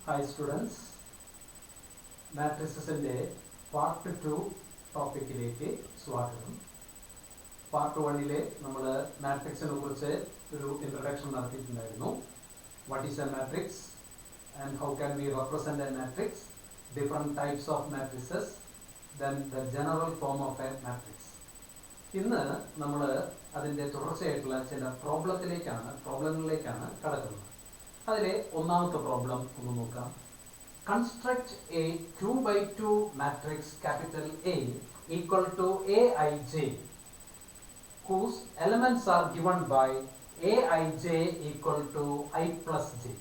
Hi students, മാട്രിക്സിന്റെ part 2 ടോപ്പിക്കിലേക്ക് സ്വാഗതം. പാർട്ട് 1 നമ്മൾ മാട്രിക്സിനെ കുറിച്ച് ഒരു ഇൻട്രൊഡക്ഷൻ നടത്തിയിട്ടുണ്ടായിരുന്നു. What is a matrix and how can we represent a matrix, different types of matrices, then the general form of a matrix. ഇന്ന് നമ്മൾ അതിന്റെ തുടർച്ചയായിട്ടുള്ള ചില പ്രോബ്ലങ്ങളിലേക്കാണ് കടക്കുന്നത്. അതിലെ ഒന്നാമത്തെ പ്രോബ്ലം ഒന്ന് നോക്കാം. Construct a 2x2 matrix capital A equal to Aij whose elements are given by Aij equal to I plus j.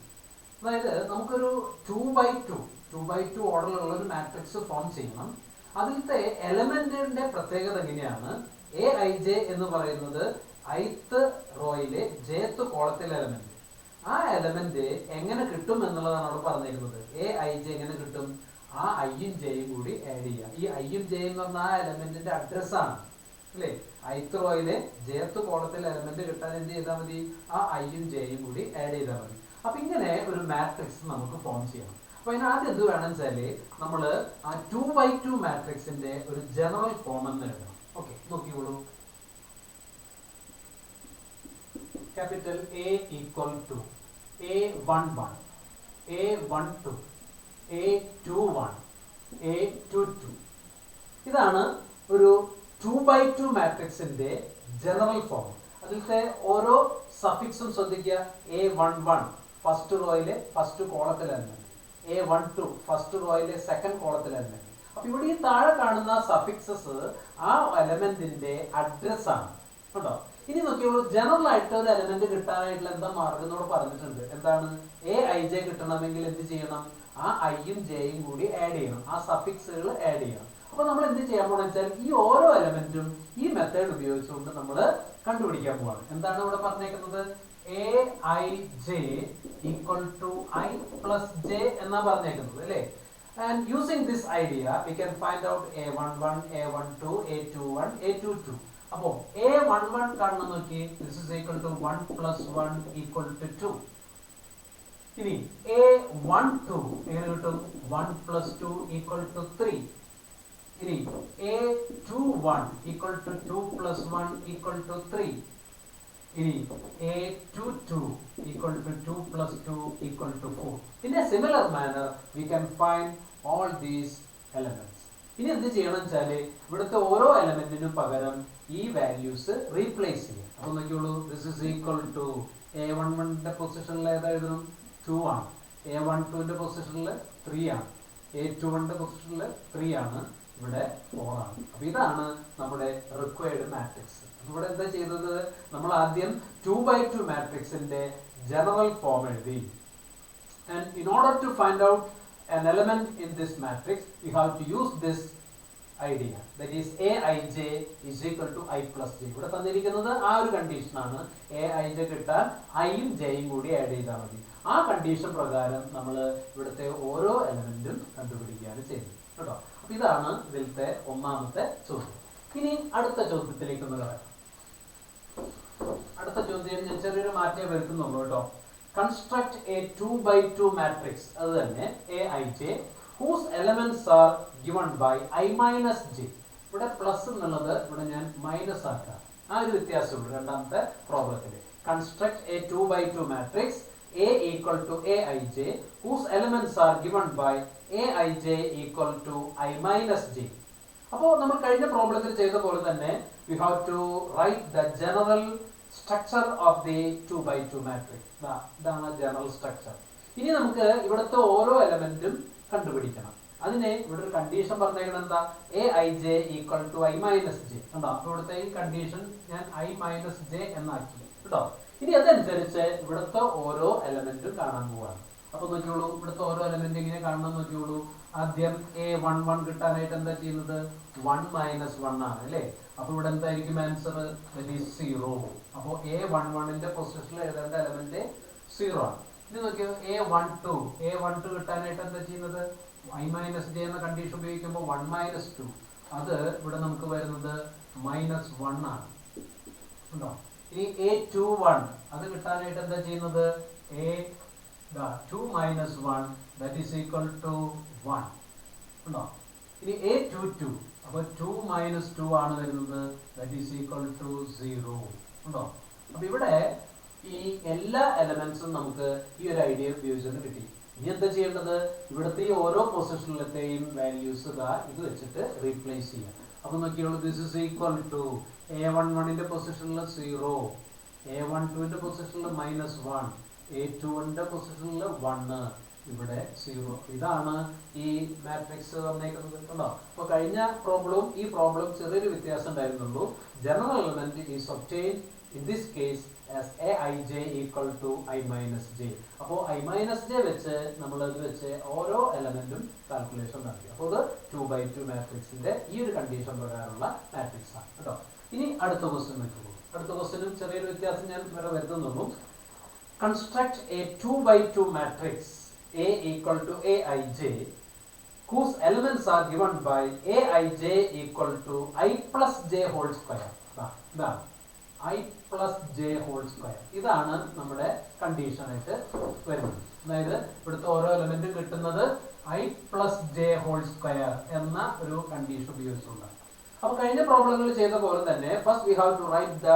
അതായത് നമുക്കൊരു 2x2 ഓർഡറിലുള്ള ഒരു മാട്രിക്സ് ഫോം ചെയ്യണം. അതിലത്തെ എലമെന്റിന്റെ പ്രത്യേകത എങ്ങനെയാണ്? Aij എന്ന് പറയുന്നത് ith റോയിലെ jth കോളത്തിലെ എലമെന്റ്. ആ എലമെന്റ് എങ്ങനെ കിട്ടും എന്നുള്ളതാണ് അവിടെ പറഞ്ഞിരിക്കുന്നത്. Aij എങ്ങനെ കിട്ടും? ആ ഐയും ജെയും കൂടി ആഡ് ചെയ്യുക. ഈ ഐയും ജെയും എന്ന് പറഞ്ഞാൽ ആ എലമെന്റിന്റെ അഡ്രസ് ആണ്, അല്ലേ? ith റോയിലെ jth കോളത്തിലെ എലമെന്റ് കിട്ടാൻ എന്ത് ചെയ്താൽ മതി? ആ ഐയും ജെയും കൂടി ആഡ് ചെയ്താൽ മതി. അപ്പൊ ഇങ്ങനെ ഒരു മാട്രിക്സ് നമുക്ക് ഫോം ചെയ്യണം. അപ്പൊ അതിന് ആദ്യം എന്ത് വേണം വെച്ചാല് നമ്മള് ആ 2x2 മാട്രിക്സിന്റെ ഒരു ജനറൽ ഫോം എന്ന് എഴുതണം. ഓക്കെ, നോക്കിക്കോളൂ. Capital A equal to A11, A12, A21, A22. ഇതാണ് ഒരു 2x2 മാട്രിക്സിന്റെ ജനറൽ ഫോം. അതിലത്തെ ഓരോ സഫിക്സും ശ്രദ്ധിക്കുക. A11 ഫസ്റ്റ് റോയിലെ ഫസ്റ്റ് കോളത്തിലെ എലമെന്റ്, A12 ഫസ്റ്റ് റോയിലെ സെക്കൻഡ് കോളത്തിലെ എലമെന്റ്. അപ്പൊ ഇവിടെ ഈ താഴെ കാണുന്ന സഫിക്സസ് ആ എലമെന്റിന്റെ അഡ്രസ് ആണ് കേട്ടോ. ഇനി നോക്കിയോളൂ, ജനറൽ ആയിട്ട് ഒരു എലമെന്റ് കിട്ടാനായിട്ടുള്ള എന്താ മാർഗം എന്നോട് പറഞ്ഞിട്ടുണ്ട്. എന്താണ്? Aij കിട്ടണമെങ്കിൽ എന്ത് ചെയ്യണം? ആ ഐയും ജെയും കൂടി ആഡ് ചെയ്യണം, ആ സഫിക്സുകൾ ആഡ് ചെയ്യണം. അപ്പൊ നമ്മൾ എന്ത് ചെയ്യാൻ പോണെന്ന് വെച്ചാൽ ഈ ഓരോ എലമെന്റും ഈ മെത്തേഡ് ഉപയോഗിച്ചുകൊണ്ട് നമ്മൾ കണ്ടുപിടിക്കാൻ പോവാണ്. എന്താണ് ഇവിടെ പറഞ്ഞേക്കുന്നത്? Aij equal to I plus j എന്നാ പറഞ്ഞേക്കുന്നത്, അല്ലേ? And using this idea we can find out A11, A12, A21, A22. അപ്പോ A11 കാണുന്ന നോക്കി, this is equal to 1 plus 1 equal to 2. ഇനി A12 എങ്ങനെ കിട്ടും? 1 plus 2 equal to 3. ഇനി A21 equal to 2 plus 1 equal to 3. ഇനി A22 equal to 2 plus 2 equal to 4. In a similar manner we can find all these elements. ഇനി എന്ത് ചെയ്യണം വെച്ചാല് ഇവിടുത്തെ ഓരോ എലമെന്റിനും പകരം ഈ വാല്യൂസ് റീപ്ലേസ് ചെയ്യാം. അപ്പൊ നോക്കിയോളൂ, ദിസ് ഇസ് ഈക്വൽ ടു A11ന്റെ പൊസിഷനിൽ ഏതാ എഴുതണം? 2 ആണ്. A12ന്റെ പൊസിഷനിൽ 3 ആണ്. A21ന്റെ പൊസിഷനിൽ 3 ആണ്. ഇവിടെ 4 ആണ്. അപ്പൊ ഇതാണ് നമ്മുടെ റിക്വയർഡ് മാട്രിക്സ്. ഇവിടെ എന്താ ചെയ്തത്? നമ്മൾ ആദ്യം 2x2 മാട്രിക്സിന്റെ ജനറൽ ഫോം എഴുതി. And in order to find out an element in this matrix we have to use this idea, that is Aij is equal to I plus j. ഇവിടെ തന്നിരിക്കുന്നത് ആ ഒരു കണ്ടീഷൻ ആണ്. Aij കിട്ടാൻ ഐയും ജെയും കൂടി ആഡ് ചെയ്താൽ മതി. ആ കണ്ടീഷൻ പ്രകാരം നമ്മൾ ഇവിടുത്തെ ഓരോ എലമെന്റും കണ്ടുപിടിക്കുകയാണ് ചെയ്യുന്നത് കേട്ടോ. അപ്പൊ ഇതാണ് ഇതിലത്തെ ഒന്നാമത്തെ ചോദ്യം. ഇനി അടുത്ത ചോദ്യത്തിലേക്ക് ഒന്ന് കടക്കാം. അടുത്ത ചോദ്യം ഞാൻ ചെറിയൊരു മാറ്റം വരുത്തുന്നുള്ളൂ കേട്ടോ. Construct a 2x2 matrix, അത് തന്നെ Aij, whose elements are given by I minus j. ഇവിടെ പ്ലസ് എന്നുള്ളത് ഇവിടെ ഞാൻ മൈനസ് ആക്കാം. ആ ഒരു വ്യത്യാസമുള്ളൂ രണ്ടാമത്തെ പ്രോബ്ലത്തിൽ. Construct a 2x2 matrix A equal to Aij, whose elements are given by Aij equal to I minus j. അപ്പോൾ നമ്മൾ കഴിഞ്ഞ പ്രോബ്ലത്തിൽ ചെയ്ത പോലെ തന്നെ we have to write the general structure of the 2x2 matrix. ഇതാണ് ജനറൽ സ്ട്രക്ചർ. ഇനി നമുക്ക് ഇവിടുത്തെ ഓരോ എലമെന്റും കണ്ടുപിടിക്കണം. അതിനെ ഇവിടെ ഒരു കണ്ടീഷൻ പറഞ്ഞേക്കണം. എന്താ? Aij equal to I minus j. കണ്ടോ? അപ്പൊ ഇവിടുത്തെ ഈ കണ്ടീഷൻ ഞാൻ I മൈനസ് ജെ എന്നാക്കി കേട്ടോ. ഇനി അതനുസരിച്ച് ഇവിടുത്തെ ഓരോ എലമെന്റും കാണാൻ പോവാണ്. അപ്പൊ നോക്കിയോളൂ, ഇവിടുത്തെ ഓരോ എലമെന്റ് എങ്ങനെ കാണണം നോക്കിയോളൂ. ആദ്യം A11 കിട്ടാനായിട്ട് എന്താ ചെയ്യുന്നത്? 1 മൈനസ് 1 ആണ്, അല്ലേ? അപ്പൊ ഇവിടെ എന്തായിരിക്കും ആൻസർ? 0. അപ്പൊ A11ന്റെ പൊസിഷനിൽ എഴുതേണ്ട എലമെന്റ് 0 ആണ്. ഇനി നോക്കിയോ, A12 കിട്ടാനായിട്ട് എന്താ ചെയ്യുന്നത്? I മൈനസ് ജെ എന്ന കണ്ടീഷൻ ഉപയോഗിക്കുമ്പോൾ 1 മൈനസ് 2, അത് ഇവിടെ നമുക്ക് വരുന്നത് -1 ആണ് കേട്ടോ. ഇനി A21 അത് കിട്ടാനായിട്ട് എന്താ ചെയ്യുന്നത്? 2 minus 1 that is equal to 1 ഉണ്ടോ? ഇനി A22 അപ്പോൾ 2 minus 2 ആണ് വരുന്നത് that is equal to 0 ഉണ്ടോ? അപ്പോൾ ഇവിടെ ഈ എല്ലാ എലമെന്റ്സും നമുക്ക് ഈ ഒരു ഐഡിയ ഉപയോഗിച്ചുകൊണ്ട് കിട്ടി. ഇനി എന്താ ചെയ്യേണ്ടത്? ഇവിടുത്തെ ഈ ഓരോ പൊസിഷനിലത്തെയും വാല്യൂസ് ഇത് വെച്ചിട്ട് റീപ്ലേസ് ചെയ്യാം. അപ്പോൾ നോക്കിയോളൂ, ദിസ് ഇസ് ഈക്വൽ ടു A11ന്റെ പൊസിഷനിൽ 0, A12ന്റെ പൊസിഷനിൽ -1, A21ന്റെ പൊസിഷനിൽ 1, ഇവിടെ 0. ഇതാണ് ഈ മാട്രിക്സ് വന്നേക്കുന്നത് കേട്ടോ. അപ്പോൾ കഴിഞ്ഞ പ്രോബ്ലവും ഈ പ്രോബ്ലം ചെറിയൊരു വ്യത്യാസം ഉണ്ടായിരുന്നുള്ളൂ. General element is obtained in this case as aij equal to I minus j. അപ്പോൾ I minus j വെച്ച് നമ്മൾ ഇത് വെച്ച് ഓരോ എലമെന്റും കാൽക്കുലേഷൻ നടത്തി. അപ്പോൾ ഇത് 2x2 മാട്രിക്സിന്റെ ഈ ഒരു കണ്ടീഷൻ പ്രകാരമുള്ള മാട്രിക്സ് ആണ് കേട്ടോ. ഇനി അടുത്ത ക്വസ്റ്റ്യൻ നോക്കൂ. അടുത്ത ക്വസ്റ്റ്യനും ചെറിയൊരു വ്യത്യാസം ഞാൻ ഇവിടെ വരുത്തുന്നുള്ളൂ. Construct a 2x2 matrix A equal to aij whose elements are given by aij equal to I plus j whole square. ഇതാണ് I plus j whole square. ഇതാണ് നമ്മുടെ കണ്ടീഷൻ ആയിട്ട് വരുന്നത്. അതായത് ഇവിടുത്തെ ഓരോ എലമെന്റും കിട്ടുന്നത് I plus j whole square എന്ന ഒരു കണ്ടീഷൻ ഉപയോഗിച്ചുകൊണ്ടാണ്. അപ്പോൾ കഴിഞ്ഞ പ്രോബ്ലങ്ങളിൽ ചെയ്ത പോലെ തന്നെ first we have to write the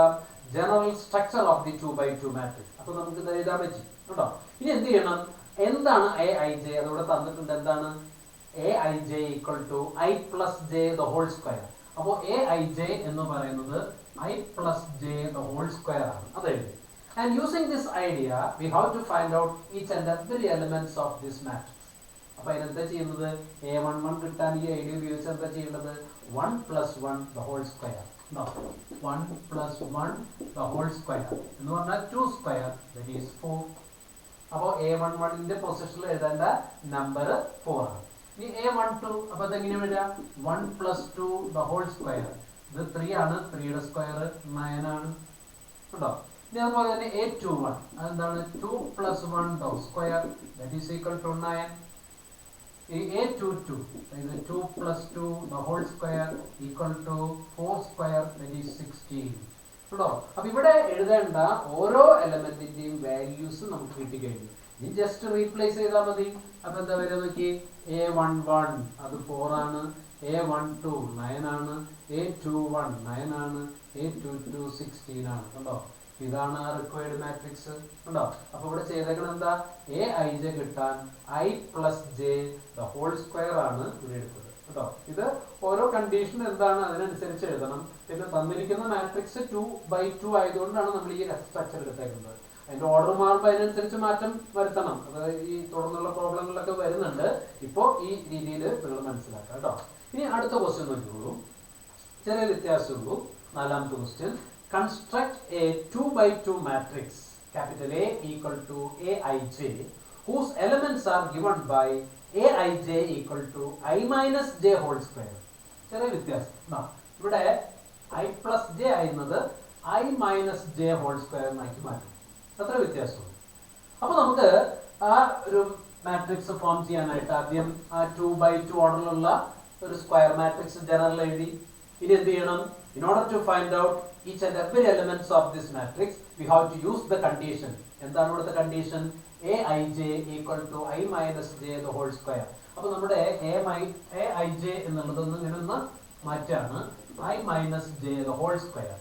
general structure of the 2x2 matrix. അപ്പോൾ നമുക്ക് ഇത് എഴുതാൻ പറ്റി കേട്ടോ. ഇനി എന്ത് ചെയ്യണം? എന്താണ് aij? അതോടെ തന്നിട്ടുണ്ട്. എന്താണ് aij equal to I plus j the whole square. അപ്പോൾ aij എന്ന് പറയുന്നത് I plus j the whole square ആണ്. അതായത് and using this idea we have to find out each and every elements of this matrix. അപ്പോൾ ഇതിനെന്താ ചെയ്യുന്നത്? a11 കിട്ടാൻ ഈ ഐഡിയ ഉപയോഗിച്ച് എന്താ ചെയ്യേണ്ടത്? 1 plus 1 the whole square. No, 1 plus 1 the whole square എന്ന് പറഞ്ഞാൽ 2 square that is 4. അപ്പോൾ a11ന്റെ പൊസിഷനിൽ എഴുതേണ്ട നമ്പർ 4 ആണ്. ഇനി a12 അപ്പോൾ അതെങ്ങനെ വരിക? 1 plus 2 the whole square. ഇത് 3 ആണ്. 3യുടെ സ്ക്വയർ 9 ആണ് കേട്ടോ. ഇനി അതുപോലെ തന്നെ a21 അതെന്താണ്? 2 plus 1 the square that is equal to 9. ഈ a22 ഇത് 2 plus 2 the whole square equal to 4 square that is 16 കേട്ടോ. അപ്പോൾ ഇവിടെ എഴുതേണ്ട ഓരോ എലമെന്റിന്റെയും വാല്യൂസ് നമുക്ക് കിട്ടിക്കഴിഞ്ഞു. ഇനി ജസ്റ്റ് റീപ്ലേസ് ചെയ്താൽ മതി. അപ്പോൾ എന്താ വരിക നോക്കി? a11 അത് 4 ആണ്, a12 9 ആണ്, a21 9 ആണ്, a22 16 ആണ് കേട്ടോ. ഇതാണ് റിക്വയർഡ് മാട്രിക്സ് കേട്ടോ. അപ്പോൾ ഇവിടെ ചെയ്തേക്കണം എന്താ? aij കിട്ടാൻ I plus j the whole square ആണ് ഇവിടെ എടുത്തത് കേട്ടോ. ഇത് ഓരോ കണ്ടീഷൻ എന്താണ് അതിനനുസരിച്ച് എഴുതണം. പിന്നെ തന്നിരിക്കുന്ന മാട്രിക്സ് 2x2 ആയതുകൊണ്ടാണ് നമ്മൾ ഈ സ്ട്രക്ചർ എടുത്തേക്കുന്നത്. അതിന്റെ ഓർഡർ മാറുമ്പോൾ അതിനനുസരിച്ച് മാറ്റം വരുത്തണം. അത് ഈ തുടർന്നുള്ള പ്രോബ്ലങ്ങളിലൊക്കെ വരുന്നുണ്ട്. ഇപ്പോൾ ഈ രീതിയിൽ നിങ്ങൾ മനസ്സിലാക്കാം കേട്ടോ. ഇനി അടുത്ത ക്വസ്റ്റ്യൻ നോക്കിക്കോളൂ. ചെറിയ വ്യത്യാസമുള്ളൂ. നാലാമത്തെ question. Construct a 2x2 matrix capital A equal to aij whose elements are given by aij equal to I minus j whole square. ചെറിയ വ്യത്യാസം. ഇവിടെ I plus j ആയിരുന്നത് I minus j whole square എന്നാക്കി മാറ്റും. അത്ര വ്യത്യാസമുണ്ട്. അപ്പോൾ നമുക്ക് ആ ഒരു മാട്രിക്സ് ഫോം ചെയ്യാനായിട്ട് ആദ്യം ആ 2x2 ഓർഡറിലുള്ള ഒരു സ്ക്വയർ മാട്രിക്സ് ജനറൽ എഴുതി. ഇനി എന്ത് ചെയ്യണം? In order to find out each and every elements of this matrix we have to use the condition. എന്താണ് ഇവിടുത്തെ condition? aij equal to I minus j the whole square. അപ്പോൾ നമ്മുടെ aij എന്നുള്ളത് ഇങ്ങനെ ഒന്ന് മാറ്റാണ് I minus j the whole square.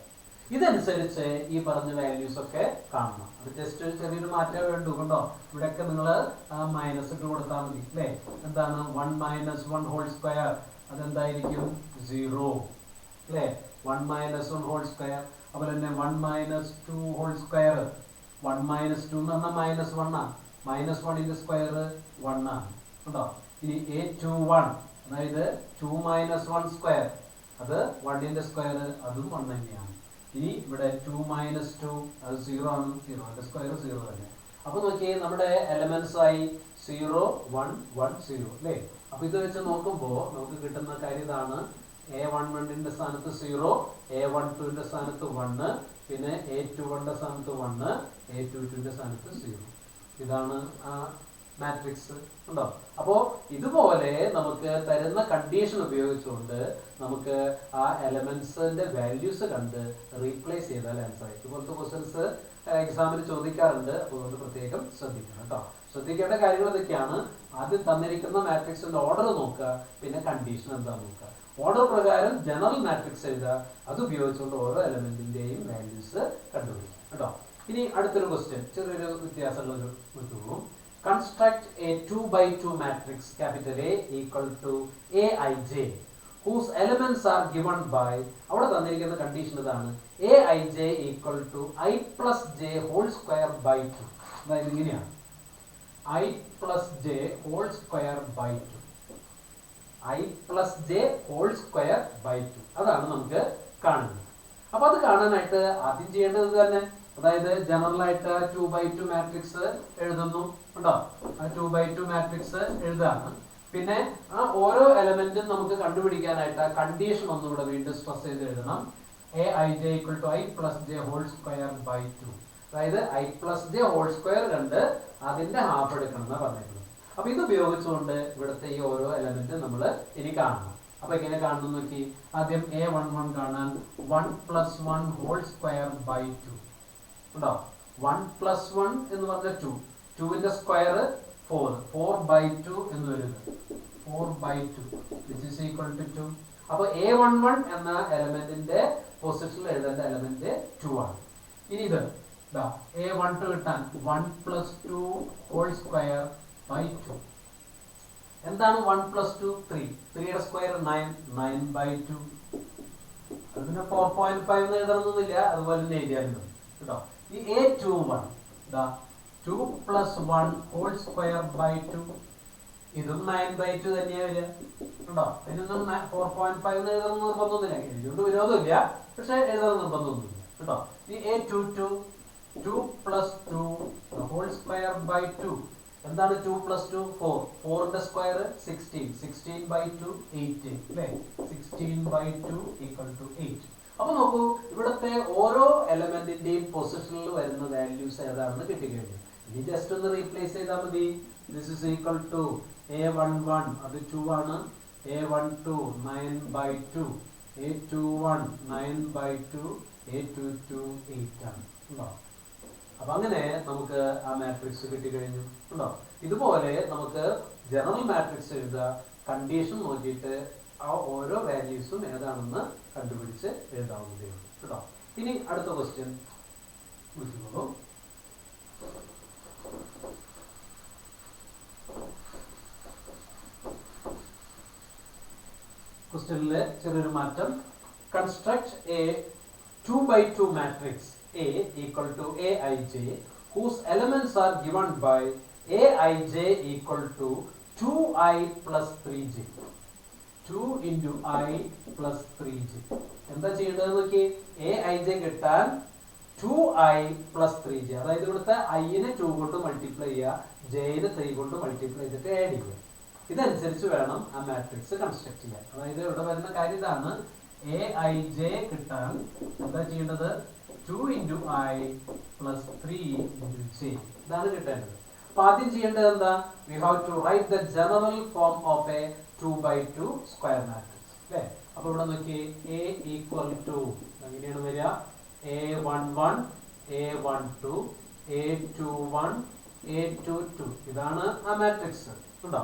ഇതനുസരിച്ച് ഈ പറഞ്ഞ വാല്യൂസ് ഒക്കെ കാണണം. അത് ജസ്റ്റ് ഒരു ചെറിയൊരു മാറ്റം വേണ്ടു കണ്ടോ. ഇവിടെയൊക്കെ നിങ്ങൾ മൈനസ് ഇട്ട് കൊടുത്താൽ മതി അല്ലേ. എന്താണ് 1 minus 1 whole square? അതെന്തായിരിക്കും? 0 അല്ലേ. 1 minus 1 whole square. അതുപോലെ തന്നെ 1 minus 2 whole square. 1 minus 2 എന്ന് പറഞ്ഞാൽ -1 ആണ്. -1ന്റെ സ്ക്വയർ 1 ആണ് കേട്ടോ. ഇനി a21 അതായത് 2 minus 1 സ്ക്വയർ അത് 1ന്റെ സ്ക്വയർ അതും 1 തന്നെയാണ്. ഇനി ഇവിടെ 2 minus 2 അത് 0 ആണ്. 0ന്റെ സ്ക്വയർ 0 തന്നെ. അപ്പോൾ നോക്കിയേ നമ്മുടെ എലമെന്റ്സ് ആയി 0 1 1 0 അല്ലേ. അപ്പോൾ ഇത് വെച്ച് നോക്കുമ്പോൾ നമുക്ക് കിട്ടുന്ന കാര്യം ഇതാണ്. a11ന്റെ സ്ഥാനത്ത് 0, a12ന്റെ സ്ഥാനത്ത് 1, പിന്നെ a21ന്റെ സ്ഥാനത്ത് 1, a22ന്റെ സ്ഥാനത്ത് 0. ഇതാണ് ആ മാട്രിക്സ് ഉണ്ടോ. അപ്പോൾ ഇതുപോലെ നമുക്ക് തരുന്ന കണ്ടീഷൻ ഉപയോഗിച്ചുകൊണ്ട് നമുക്ക് ആ എലമെന്റ്സിന്റെ വാല്യൂസ് കണ്ട് റീപ്ലേസ് ചെയ്താൽ ആൻസർ ആയി. ഇതുപോലത്തെ ക്വസ്റ്റ്യൻസ് എക്സാമിന് ചോദിക്കാറുണ്ട്. അപ്പോൾ അതുകൊണ്ട് പ്രത്യേകം ശ്രദ്ധിക്കണം കേട്ടോ. ശ്രദ്ധിക്കേണ്ട കാര്യങ്ങൾ ഇതൊക്കെയാണ്. ആദ്യം തന്നിരിക്കുന്ന മാട്രിക്സിന്റെ ഓർഡർ നോക്കുക, പിന്നെ കണ്ടീഷൻ എന്താ നോക്കുക. ഓർഡർ പ്രകാരം ജനറൽ മാട്രിക്സ് എഴുതുക, അത് ഉപയോഗിച്ചുകൊണ്ട് ഓരോ എലമെന്റിന്റെയും വാല്യൂസ് കണ്ടുപിടിക്കും കേട്ടോ. ഇനി അടുത്തൊരു ക്വസ്റ്റ്യൻ, ചെറിയൊരു വ്യത്യാസമുള്ള ഒരു നോക്കിക്കോളൂ. Construct A 2x2 matrix capital A equal to Aij whose elements are given by, അവിടെ തന്നിരിക്കുന്ന കണ്ടീഷൻ ഇതാണ്, Aij equal to I plus j whole square by 2. അതായത് ഇങ്ങനെയാണ്, I plus j whole square by 2. I plus j whole square by 2. അതാണ് നമുക്ക് കാണുന്നത്. അപ്പൊ അത് കാണാനായിട്ട് ആദ്യം ചെയ്യേണ്ടത് തന്നെ, അതായത് ജനറൽ ആയിട്ട് 2x2 മാട്രിക്സ് എഴുതുന്നു ഉണ്ടോ. ആ 2x2 മാട്രിക്സ് എഴുതാണ്. പിന്നെ ആ ഓരോ എലമെന്റും നമുക്ക് കണ്ടുപിടിക്കാനായിട്ട് ആ കണ്ടീഷൻ ഒന്നും ഇവിടെ വീണ്ടും സ്ട്രെസ് ചെയ്ത് എഴുതണം. Aij equal to I plus j whole square by 2. അതായത് I plus j whole square കണ്ട് അതിന്റെ ഹാഫ് എടുക്കണം എന്നാ പറഞ്ഞിട്ടുള്ളത്. അപ്പൊ ഇത് ഉപയോഗിച്ചുകൊണ്ട് ഇവിടുത്തെ ഈ ഓരോ എലമെന്റും നമ്മൾ ഇനി കാണണം. അപ്പൊ എങ്ങനെ കാണുന്നു നോക്കി. ആദ്യം A11 കാണാൻ 1 plus 1 whole square by 2 ഉണ്ടോ. 1 plus 1 എന്ന് പറഞ്ഞ 2, 2ന്റെ സ്ക്വയർ 4, 4 by 2 എന്ന് വരുന്നത് 4 by 2 which is equal to 2. അപ്പൊ A11 എന്ന എലമെന്റിന്റെ പൊസിഷനിൽ എഴുതേണ്ട എലമെന്റ് 2 ആണ്. ഇനി ഇത് A12 കിട്ടാൻ 1 plus 2 whole square by 2. എന്താണ് 1 plus 2? 3. 3യുടെ square 9, 9 by 2. അതിന് 4.5 എന്ന് എഴുതണമെന്നില്ല, അതുപോലെ തന്നെ എഴുതിയാലും കേട്ടോ. ഈ A21 2 plus 1 whole square by 2. ഇതും 9 by 2 തന്നെയാ വരിക കേട്ടോ. ഇതിനൊന്നും 4.5 എന്ന് എഴുതണം നിർബന്ധമൊന്നുമില്ല, എഴുതിയോണ്ട് വിരോധമില്ല, പക്ഷെ എഴുതണം നിർബന്ധമൊന്നുമില്ല കേട്ടോ. ഈ A22 2 plus 2 whole square by 2. എന്താണ് 2 plus 2? 4. 4ന്റെ സ്ക്വയർ 16, 16 by 2 8 അല്ലേ. 16 by 2 equal to 8. അപ്പൊ നോക്കൂ, ഇവിടുത്തെ ഓരോ എലമെന്റിന്റെയും പൊസിഷനിൽ വരുന്ന വാല്യൂസ് ഏതാണെന്ന് കിട്ടിക്കഴിഞ്ഞു. ഇനി ജസ്റ്റ് ഒന്ന് റീപ്ലേസ് ചെയ്താൽ മതി. This is equal to A11 അത് 2 ആണ്, A12 9 by 2, A21 9 by 2, A22 8 ആണ് ഉണ്ടോ. അപ്പൊ അങ്ങനെ നമുക്ക് ആ മാട്രിക്സ് കിട്ടിക്കഴിഞ്ഞു ഉണ്ടോ. ഇതുപോലെ നമുക്ക് ജനറൽ മാട്രിക്സ് എഴുതുക, കണ്ടീഷൻ നോക്കിയിട്ട് ആ ഓരോ വാല്യൂസും ഏതാണെന്ന് കണ്ടുപിടിച്ച് എഴുതാവുന്നതേ ഉള്ളൂ കേട്ടോ. ഇനി അടുത്ത ക്വസ്റ്റ്യൻ നോക്കിക്കോളൂ. ക്വസ്റ്റ്യനിലെ ചെറിയൊരു മാറ്റം. Construct A 2x2 matrix A equal to Aij whose elements are given by Aij equal to 2i plus 3j. 2 into I plus 3j. എന്താ ചെയ്യേണ്ടത് നോക്കി. Aij കിട്ടാൻ 2i plus 3j, അതായത് ഇവിടുത്തെ iനെ 2 കൊണ്ട് മൾട്ടിപ്ലൈ ചെയ്യുക, jനെ 3 കൊണ്ട് മൾട്ടിപ്ലൈ ചെയ്തിട്ട് ആഡ് ചെയ്യുക. ഇതനുസരിച്ച് വേണം ആ മാട്രിക്സ് കൺസ്ട്രക്ട് ചെയ്യാൻ. അതായത് ഇവിടെ വരുന്ന കാര്യം ഇതാണ്. Aij കിട്ടാൻ എന്താ ചെയ്യേണ്ടത്? 2 into I plus 3 into j. ഇതാണ് കിട്ടേണ്ടത്. അപ്പൊ ആദ്യം ചെയ്യേണ്ടത് എന്താ? We have to write the general form of a 2x2 square matrix അല്ലേ. അപ്പൊ ഇവിടെ നോക്കി, A equal to എങ്ങനെയാണ് വരിക? A11 A12 A21 A22. ഇതാണ് ആ മാട്രിക്സ് കേട്ടോ.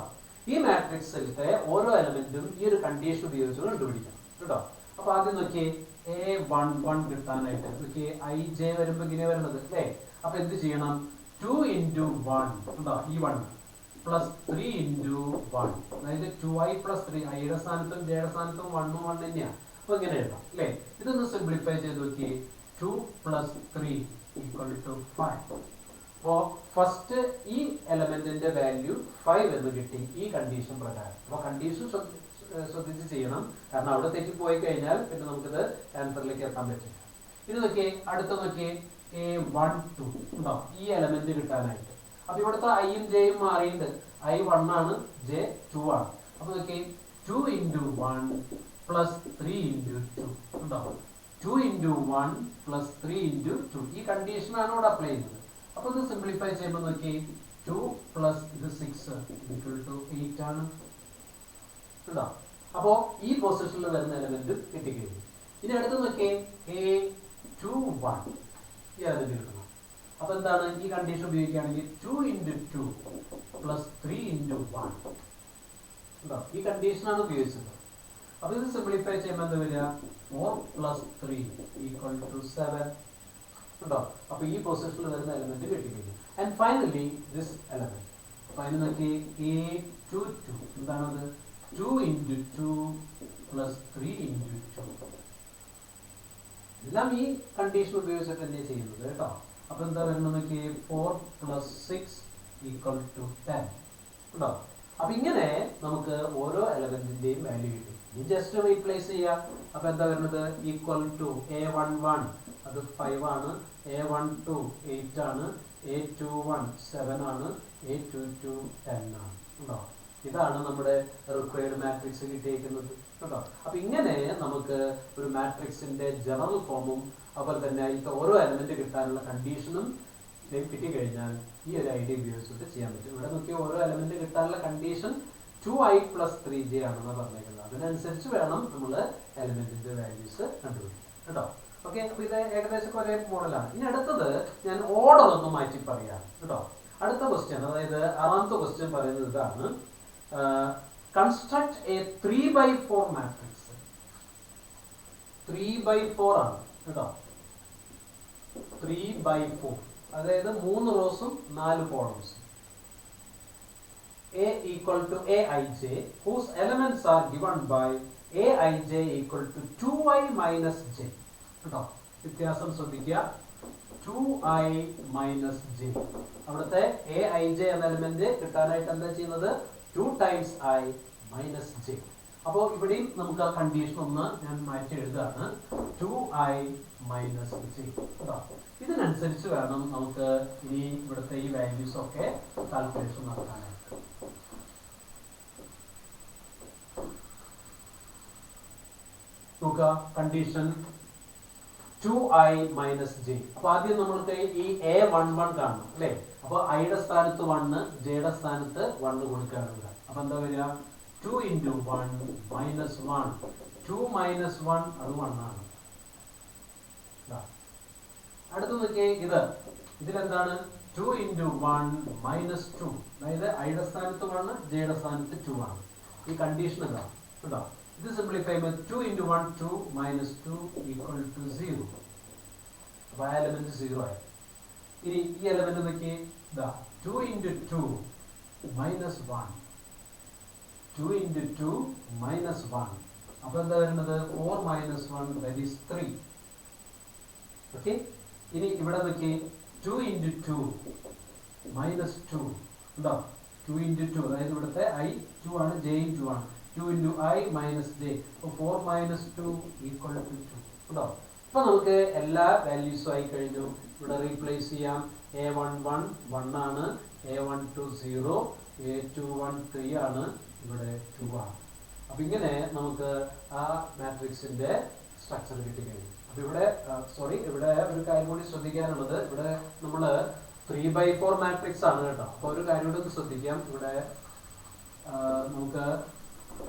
ഈ മാട്രിക്സിലത്തെ ഓരോ എലമെന്റും ഈ ഒരു കണ്ടീഷൻ ഉപയോഗിച്ച് കണ്ടുപിടിക്കണം കേട്ടോ. അപ്പൊ ആദ്യം നോക്കി, A11 കിട്ടാനായിട്ട് നോക്കി, Ij വരുമ്പോ ഇങ്ങനെ വരുന്നത് അല്ലേ. അപ്പൊ എന്ത് ചെയ്യണം? 2 into 1 ഉണ്ടോ, ഈ 1 പ്ലസ് 3 into 1, അതായത് 2i plus 3. ഐയുടെ സ്ഥാനത്തും ജയുടെ സ്ഥാനത്തും 1 1 തന്നെയാണ്. അപ്പൊ ഇങ്ങനെ എഴുതാം അല്ലേ. ഇതൊന്ന് സിംപ്ലിഫൈ ചെയ്ത് നോക്കി. 2 plus 3 equal to 5. അപ്പോ ഫസ്റ്റ് ഈ എലമെന്റിന്റെ വാല്യൂ 5 എന്ന് കിട്ടി ഈ കണ്ടീഷൻ പ്രകാരം. അപ്പൊ കണ്ടീഷൻ ശ്രദ്ധിച്ച് ചെയ്യണം, കാരണം അവിടെ തെറ്റിപ്പോയി കഴിഞ്ഞാൽ പിന്നെ നമുക്കിത് ആൻസറിലേക്ക് എത്താൻ പറ്റില്ല. ഇത് നോക്കിയേ, അടുത്ത നോക്കിയേ, A12 ഉണ്ടോ, ഈ എലമെന്റ് കിട്ടാനായിട്ട്. അപ്പൊ ഇവിടുത്തെ ഐയും ജെയും മാറിയിട്ട് I 1 ആണ്, J 2 ആണ്. അപ്പൊ നോക്കിയേ, 2 into 1 plus 3 into 2 ഉണ്ടോ. 2 into 1 plus 3 into 2 ഈ കണ്ടീഷൻ ആണ് ഇവിടെ അപ്ലൈ ചെയ്യുന്നത്. അപ്പൊ ഇത് സിംപ്ലിഫൈ ചെയ്യുമ്പോൾ നോക്കി, 2 plus ഇത് 6 equal to 8 ആണ് കേട്ടോ. അപ്പോ ഈ പൊസിഷനിൽ വരുന്ന എലമെന്റ് കിട്ടിക്കഴിഞ്ഞു. ഇനി അടുത്ത് നോക്കിയേ, A21 ഈ എലമെന്റ് കിട്ടണം. അപ്പോൾ എന്താണ് ഈ കണ്ടീഷൻ ഉപയോഗിക്കുകയാണെങ്കിൽ 2 into 2 plus 3 into 1 ഉണ്ടോ ഈ കണ്ടീഷനാണ് ഉപയോഗിച്ചത്. അപ്പോൾ ഇത് സിംപ്ലിഫൈ ചെയ്യുമ്പോൾ എന്താ വരിക 4 plus 3 equal to 7 ഉണ്ടോ. അപ്പോൾ ഈ പൊസിഷനിൽ വരുന്ന എലമെന്റ് കിട്ടിക്കഴിഞ്ഞു. And finally this element final നോക്കി A22 എന്താണത് 2 into 2 plus 3 into 2 എല്ലാം ഈ കണ്ടീഷൻ ഉപയോഗിച്ചിട്ട് തന്നെ ചെയ്യുന്നത് കേട്ടോ. അപ്പോൾ എന്താ വരുന്നത് നോക്കി 4 plus 6 equal to 10 ഉണ്ടോ. അപ്പോൾ ഇങ്ങനെ നമുക്ക് ഓരോ എലമെന്റിന്റെയും വാല്യൂ കിട്ടി. ഇനി ജസ്റ്റ് റീപ്ലേസ് ചെയ്യാം. അപ്പോൾ എന്താ വരുന്നത് ഈക്വൽ ടു A11 അത് 5 ആണ്, A12 8 ആണ്, A21 7 ആണ്, A22 10 ആണ് ഉണ്ടോ. ഇതാണ് നമ്മുടെ റിക്വയർഡ് മാട്രിക്സ് കിട്ടിയിരിക്കുന്നത് കേട്ടോ. അപ്പോൾ ഇങ്ങനെ നമുക്ക് ഒരു മാട്രിക്സിന്റെ ജനറൽ ഫോമും അതുപോലെ തന്നെ അതിൻ്റെ ഓരോ എലമെന്റ് കിട്ടാനുള്ള കണ്ടീഷനും കിട്ടിക്കഴിഞ്ഞാൽ ഈ ഒരു ഐഡിയ ഉപയോഗിച്ചിട്ട് ചെയ്യാൻ പറ്റും. ഇവിടെ നോക്കിയാൽ ഓരോ എലമെന്റ് കിട്ടാനുള്ള കണ്ടീഷൻ 2i plus 3j ആണെന്ന് പറഞ്ഞേക്കുന്നത്. അതിനനുസരിച്ച് വേണം നമ്മൾ എലമെന്റിന്റെ വാല്യൂസ് കണ്ടുപിടിക്കാൻ കേട്ടോ. ഓക്കെ, അപ്പോൾ ഇത് ഏകദേശം ഒരേ മോഡലാണ്. ഇനി അടുത്തത് ഞാൻ ഓർഡർ ഒന്ന് മാറ്റി പറയാം കേട്ടോ. അടുത്ത ക്വസ്റ്റ്യൻ, അതായത് 6ാമത്തെ ക്വസ്റ്റ്യൻ പറയുന്നത് ഇതാണ്. Construct A 3/4 matrix. 3/4 ആണ് കേട്ടോ. 3/4 അതായത് 3 റോസും 4 കോളംസും. A equal to Aij whose elements are given by Aij equal to 2i minus j കേട്ടോ. വ്യത്യാസം ശ്രദ്ധിക്കുക, 2i minus j. അവിടുത്തെ Aij എന്ന എലമെന്റ് കിട്ടാനായിട്ട് എന്താ ചെയ്യുന്നത് 2 times i minus j. അപ്പോൾ ഇവിടെയും നമുക്ക് ആ കണ്ടീഷൻ ഒന്ന് ഞാൻ മാറ്റി എഴുതാണ് 2i minus j കേട്ടോ. ഇതിനനുസരിച്ച് വേണം നമുക്ക് ഇനി ഇവിടുത്തെ ഈ വാല്യൂസ് ഒക്കെ കാൽക്കുലേഷൻ നടത്താനായിട്ട്. നോക്കുക കണ്ടീഷൻ 2i minus j. അപ്പോൾ ആദ്യം നമ്മൾക്ക് ഈ A11 കാണണം അല്ലേ. അപ്പോൾ ഐയുടെ സ്ഥാനത്ത് 1, ജെയുടെ സ്ഥാനത്ത് 1 കൊടുക്കാറുണ്ട്. അപ്പോൾ എന്താ വരിക 2 into 1 minus 1. 2 minus 1 അത് 1 ആണ്. അടുത്ത നോക്കിയേ ഇതിലെന്താണ് 2 into 1 minus 2. അതായത് ഐയുടെ സ്ഥാനത്ത് 1, ജെയുടെ സ്ഥാനത്ത് 2 ആണ്. ഈ കണ്ടീഷൻ ഇതാ കേട്ടോ. ഇത് സിംപ്ലിഫൈ ചെയ്യുമ്പോൾ 2 into 1 2 minus 2 equal to 0. അപ്പോൾ ആ എലമെന്റ് 0 ആയി. ഇനി ഈ എലമെന്റ് നോക്കി 2 into 2 minus 1. 2 into 2 minus 1. അപ്പോൾ എന്താ വരുന്നത് 4 minus 1 that is 3. ഓക്കെ, ഇനി ഇവിടെ നോക്കി 2 into 2 minus 2 ഉണ്ടോ. 2 into 2 അതായത് ഇവിടുത്തെ i 2 ആണ്, j 2 ആണ്. 2 into i minus j. അപ്പോൾ 4 minus 2 equal to 2 ഉണ്ടോ. അപ്പോൾ നമുക്ക് എല്ലാ വാല്യൂസും ആയി കഴിഞ്ഞു. ഇവിടെ റീപ്ലേസ് ചെയ്യാം. A11 1 ആണ്, A12 0, A21 3 ആണ്, ഇവിടെ 2 ആണ്. അപ്പോൾ ഇങ്ങനെ നമുക്ക് ആ മാട്രിക്സിന്റെ സ്ട്രക്ചർ കിട്ടിക്കഴിഞ്ഞു. അപ്പോൾ ഇവിടെ ഒരു കാര്യം കൂടി ശ്രദ്ധിക്കാനുള്ളത്, ഇവിടെ നമ്മൾ 3/4 മാട്രിക്സ് ആണ് കേട്ടോ. അപ്പോൾ ഒരു കാര്യം കൂടി ഒന്ന് ശ്രദ്ധിക്കാം. ഇവിടെ നമുക്ക്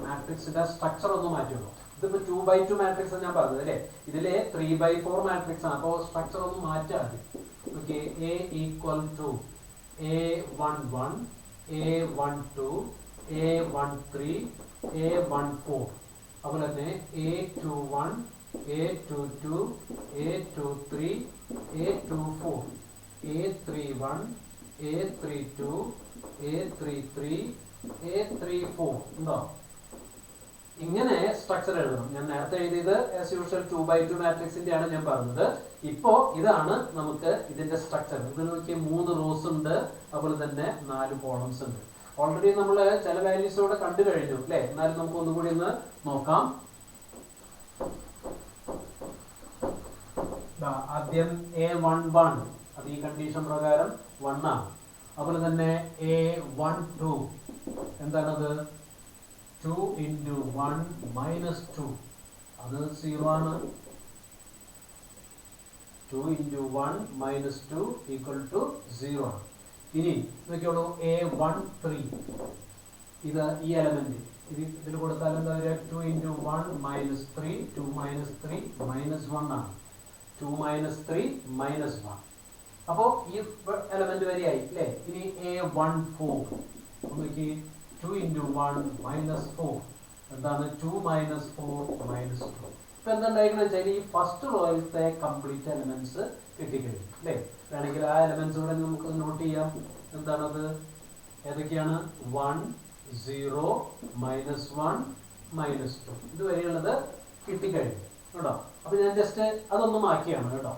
മാട്രിക്സിന്റെ സ്ട്രക്ചർ ഒന്ന് മാറ്റുള്ളൂ. ഇതിപ്പോ 2/2 മാട്രിക്സ് ഞാൻ പറഞ്ഞത് അല്ലേ. ഇതിലെ 3/4 മാട്രിക്സ് ആണ്. അപ്പോൾ സ്ട്രക്ചർ ഒന്ന് മാറ്റാതെ okay. A equal to A11 A12 A13 A14. അതുപോലെ തന്നെ A21 A22 A23 A24 A31 A32 A33 A34 ഉണ്ടോ. ഇങ്ങനെ സ്ട്രക്ചർ എഴുതണം. ഞാൻ നേരത്തെ എഴുതിയത് ആസ് യൂഷ്വൽ 2/2 മാട്രിക്സിന്റെ ആണ് ഞാൻ പറഞ്ഞത്. ഇപ്പോ ഇതാണ് നമുക്ക് ഇതിന്റെ സ്ട്രക്ചർ. ഇത് നോക്കിയാൽ 3 റോസ് ഉണ്ട്, അതുപോലെ തന്നെ 4 കോളംസ് ഉണ്ട്. ഓൾറെഡി നമ്മൾ ചില വാല്യൂസ് ഇവിടെ കണ്ടു കഴിഞ്ഞു അല്ലേ. എന്നാലും നമുക്ക് ഒന്നുകൂടി ഒന്ന് നോക്കാം. ആദ്യം A11 അത് ഈ കണ്ടീഷൻ പ്രകാരം 1 ആണ്. അതുപോലെ തന്നെ A12 എന്താണത് 2 into 1 minus 2 അത് 0 ആണ്. 2 into 1 minus 2 equal to 0 ആണ്. ഇനി നോക്കിയോളൂ A13 ഇത് ഈ എലമെന്റ് ഇതിൽ കൊടുത്താൽ എന്താ വരിക 2 into 1 minus 3 2 minus 3 minus 1 ആണ്. 2 minus 3 minus 1. അപ്പോൾ ഈ എലമെന്റ് വരെയായി അല്ലേ. ഇനി A14 നോക്കി 2 into 1 minus 4 എന്താണ് 2 minus 4 minus 2. ഇപ്പൊ എന്തുണ്ടായിരിക്കണം വെച്ചാൽ ഈ ഫസ്റ്റ് റോയിലത്തെ കംപ്ലീറ്റ് എലമെന്റ്സ് കിട്ടിക്കഴിഞ്ഞു അല്ലേ. വേണമെങ്കിൽ ആ എലമെന്റ്സ് ഇവിടെ നമുക്ക് നോട്ട് ചെയ്യാം. എന്താണത്, ഏതൊക്കെയാണ് 1 0 minus 1 minus 2 ഇതുവരെയുള്ളത് കിട്ടിക്കഴിഞ്ഞു കേട്ടോ. അപ്പൊ ഞാൻ ജസ്റ്റ് അതൊന്ന് മാറ്റിയാണ് കേട്ടോ.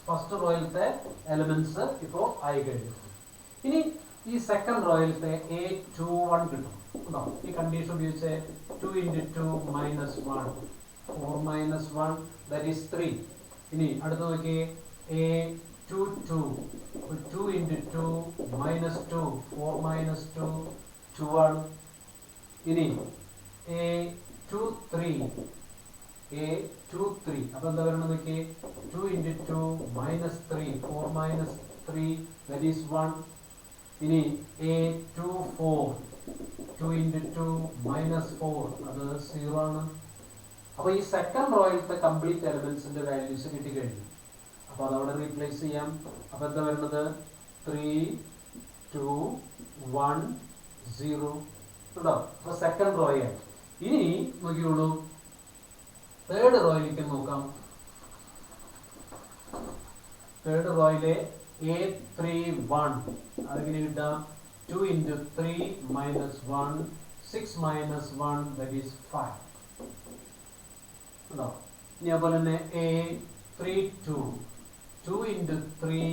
ഫസ്റ്റ് റോയിലത്തെ എലമെന്റ്സ് ഇപ്പോ ആയി കഴിഞ്ഞു. ഇനി ഈ സെക്കൻഡ് റോയിലത്തെ A21 കിട്ടും കേട്ടോ. ഈ കണ്ടീഷൻ ഉപയോഗിച്ച് 2 into 2 minus 1 4 minus 1 that is 3. ഇനി അടുത്ത നോക്കിയേ A22 2 into 2 minus 2 4 minus 2 2 ആണ്. ഇനി A23 അപ്പൊ എന്താ പറയുന്നത് നോക്കിയേ 2 into 2 minus 3 4 minus 3 that is 1. ഇനി A24 2 into 2 minus 4 അത് 0 ആണ്. അപ്പൊ ഈ സെക്കൻഡ് റോയിലത്തെ കംപ്ലീറ്റ് എലമെന്റ്സിന്റെ വാല്യൂസ് കിട്ടിക്കഴിഞ്ഞു. അപ്പൊ അതവിടെ റീപ്ലേസ് ചെയ്യാം. അപ്പൊ എന്താ വരുന്നത് 3 2 1 0 കേട്ടോ. അപ്പൊ സെക്കൻഡ് റോയ് ആയി. ഇനി നോക്കിയോളൂ തേർഡ് റോയിലേക്ക് നോക്കാം. തേർഡ് റോയിലെ A31 അതെങ്ങനെ കിട്ടാം 2 into 3 minus 1 6 minus 1 that is 5 കേട്ടോ. ഇനി അതുപോലെ തന്നെ A32 2 into 3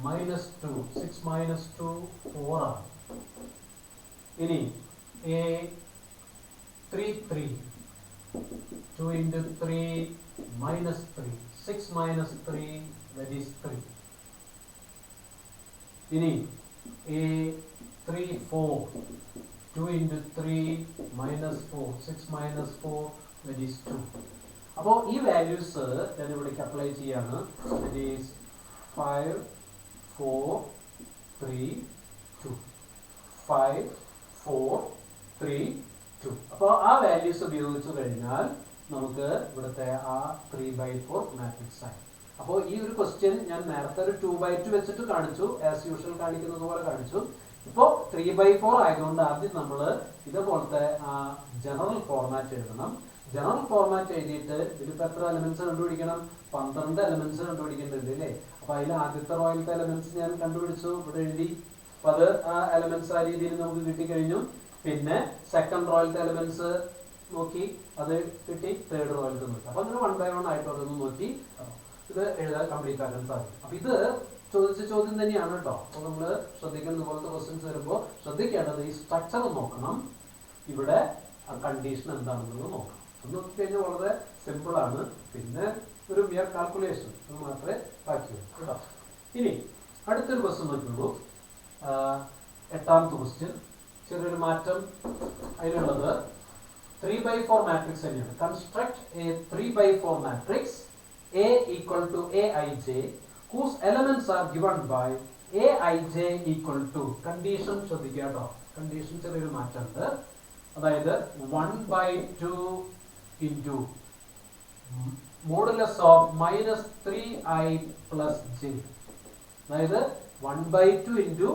minus 2 6 minus 2 4 ആണ്. ഇനി A33 2 into 3 minus 3 6 minus 3 that is 3. ഇനി A34 2 into 3 minus 4 6 minus 4 that is 2. അപ്പോൾ ഈ വാല്യൂസ് ഞാൻ ഇവിടേക്ക് അപ്ലൈ ചെയ്യാണ്. that is 5 4 3 2 5 4 3 2. അപ്പോൾ ആ വാല്യൂസ് ഉപയോഗിച്ചു കഴിഞ്ഞാൽ നമുക്ക് ഇവിടുത്തെ ആ 3/4 മാട്രിക്സ് ആയി. അപ്പോൾ ഈ ഒരു ക്വസ്റ്റ്യൻ ഞാൻ നേരത്തെ ഒരു 2/2 വെച്ചിട്ട് കാണിച്ചു, ആസ് യൂഷ്വൽ കാണിക്കുന്നത് പോലെ കാണിച്ചു. ഇപ്പോൾ 3/4 ആയതുകൊണ്ട് ആദ്യം നമ്മൾ ഇതുപോലത്തെ ജനറൽ ഫോർമാറ്റ് എഴുതണം. ജനറൽ ഫോർമാറ്റ് എഴുതിയിട്ട് ഇതിലിപ്പോൾ എത്ര എലമെന്റ്സ് കണ്ടുപിടിക്കണം, 12 എലമെന്റ്സ് കണ്ടുപിടിക്കേണ്ടത് അല്ലേ. അപ്പൊ അതിൽ ആദ്യത്തെ റോയിലത്തെ എലമെന്റ്സ് ഞാൻ കണ്ടുപിടിച്ചു, ഇവിടെ എഴുതി. അപ്പൊ അത് ആ എലമെന്റ്സ് ആ രീതിയിൽ നമുക്ക് കിട്ടിക്കഴിഞ്ഞു. പിന്നെ സെക്കൻഡ് റോയിലത്തെ എലമെന്റ്സ് നോക്കി, അത് കിട്ടി. തേർഡ് റോയിലത്തെ നോക്കി. അപ്പൊ അങ്ങനെ 1 by 1 ആയിട്ട് ഓരോന്നും നോക്കി ഇത് എഴുതാൻ കംപ്ലീറ്റ് ആക്കാൻ സാധിക്കും. അപ്പൊ ഇത് ചോദിച്ച ചോദ്യം തന്നെയാണ് കേട്ടോ. അപ്പൊ നമ്മൾ ശ്രദ്ധിക്കുന്ന ഇതുപോലത്തെ ക്വസ്റ്റ്യൻസ് വരുമ്പോൾ ശ്രദ്ധിക്കേണ്ടത് ഈ സ്ട്രക്ചർ നോക്കണം, ഇവിടെ കണ്ടീഷൻ എന്താണെന്നുള്ളത് നോക്കണം. അത് നോക്കിക്കഴിഞ്ഞാൽ വളരെ സിമ്പിൾ ആണ്. പിന്നെ ഒരു മിയർ കാൽക്കുലേഷൻ അത് മാത്രമേ ബാക്കിയുള്ളൂ കേട്ടോ. ഇനി അടുത്തൊരു ക്വസ്റ്റ്യൻ നോക്കുള്ളൂ. 8ാമത്തെ ക്വസ്റ്റ്യൻ ചെറിയൊരു മാറ്റം അതിലുള്ളത് 3/4 മാട്രിക്സ് തന്നെയാണ്. Construct A 3/4 matrix A equal to Aij whose elements are given by Aij equal to condition ശ്രദ്ധിക്കുക കേട്ടോ. കണ്ടീഷൻ ചെറിയൊരു മാറ്റമുണ്ട്. അതായത് 1/2 into modulus of -3i plus j. അതായത് 1/2 into